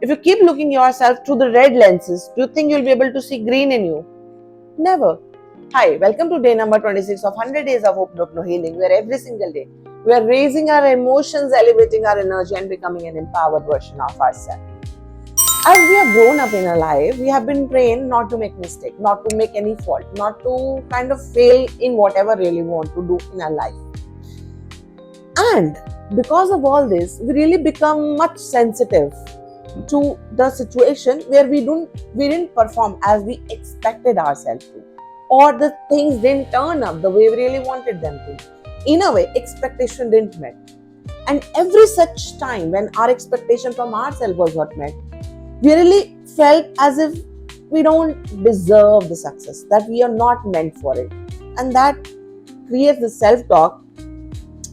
If you keep looking yourself through the red lenses, do you think you'll be able to see green in you? Never. Hi, welcome to day number 26 of 100 Days of Hope No Healing, where every single day we are raising our emotions, elevating our energy, and becoming an empowered version of ourselves. As we have grown up in our life, we have been trained not to make mistake, not to make any fault, not to kind of fail in whatever really we want to do in our life. And because of all this, we really become much sensitive to the situation where we didn't perform as we expected ourselves to, or the things didn't turn up the way we really wanted them to. In a way, expectation didn't met. And every such time when our expectation from ourselves was not met, we really felt as if we don't deserve the success, that we are not meant for it. And that creates the self-talk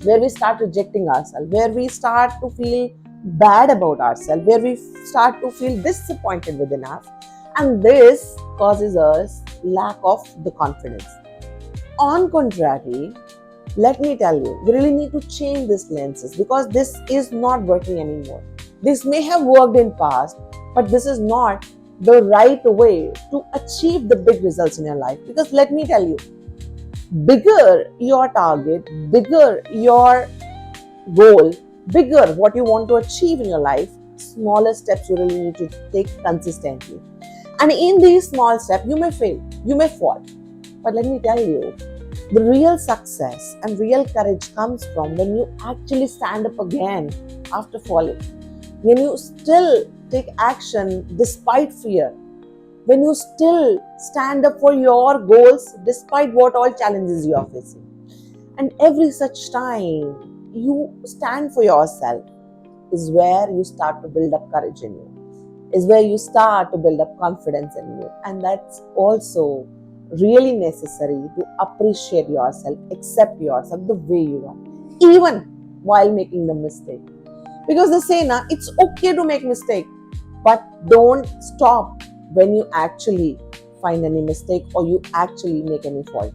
where we start rejecting ourselves, where we start to feel bad about ourselves, where we start to feel disappointed within us. And this causes us lack of the confidence. On contrary, let me tell you, we really need to change these lenses because this is not working anymore. This may have worked in past, but this is not the right way to achieve the big results in your life. Because let me tell you, bigger your target, bigger your goal, bigger what you want to achieve in your life, smaller steps you really need to take consistently. And in these small steps, you may fail, you may fall. But let me tell you, the real success and real courage comes from when you actually stand up again after falling. When you still take action despite fear. When you still stand up for your goals despite what all challenges you are facing. And every such time you stand for yourself is where you start to build up courage in you, is where you start to build up confidence in you. And that's also really necessary to appreciate yourself, accept yourself the way you are, even while making the mistake. Because they say, na, it's okay to make mistake, but don't stop when you actually find any mistake or you actually make any fault.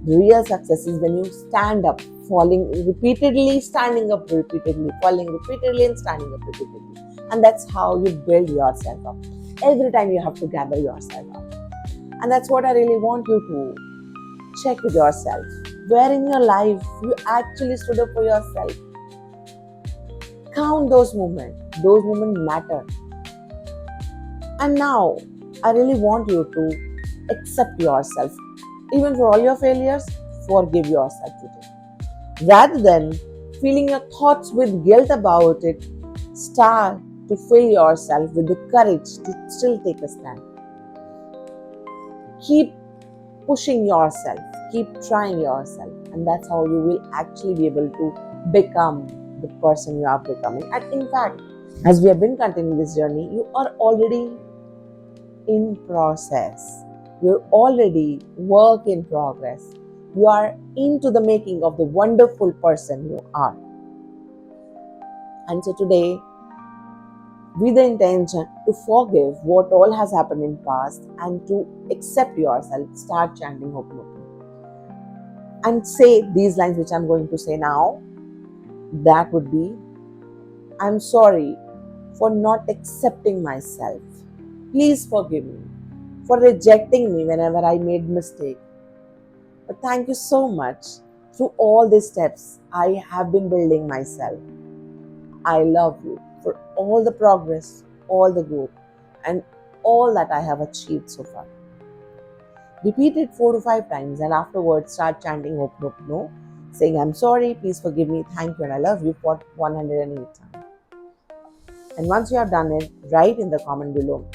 The real success is when you stand up, falling repeatedly, standing up repeatedly, falling repeatedly and standing up repeatedly. And that's how you build yourself up. Every time you have to gather yourself up. And that's what I really want you to check with yourself. Where in your life you actually stood up for yourself. Count those moments. Those moments matter. And now, I really want you to accept yourself. Even for all your failures, forgive yourself today. Rather than feeling your thoughts with guilt about it, start to fill yourself with the courage to still take a stand. Keep pushing yourself, keep trying yourself, and that's how you will actually be able to become the person you are becoming. And in fact, as we have been continuing this journey, you are already in process. You're already work in progress. You are into the making of the wonderful person you are. And so today, with the intention to forgive what all has happened in past and to accept yourself, start chanting Ho'oponopono. And say these lines which I'm going to say now. That would be, I'm sorry for not accepting myself. Please forgive me for rejecting me whenever I made mistake. But thank you so much. Through all these steps, I have been building myself. I love you for all the progress, all the growth, and all that I have achieved so far. Repeat it 4 to 5 times and afterwards start chanting Ho'oponopono, saying I'm sorry, please forgive me, thank you, and I love you for 108 times. And once you have done it, write in the comment below,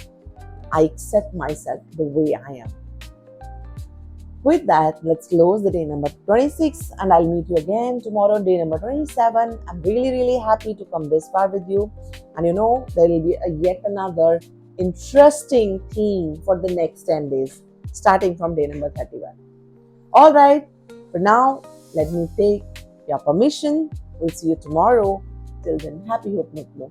I accept myself the way I am. With that, let's close the day number 26 and I'll meet you again tomorrow, day number 27. I'm really happy to come this far with you. And there will be yet another interesting theme for the next 10 days, starting from day number 31. Alright, for now, let me take your permission. We'll see you tomorrow. Till then, happy Ho'oponopono.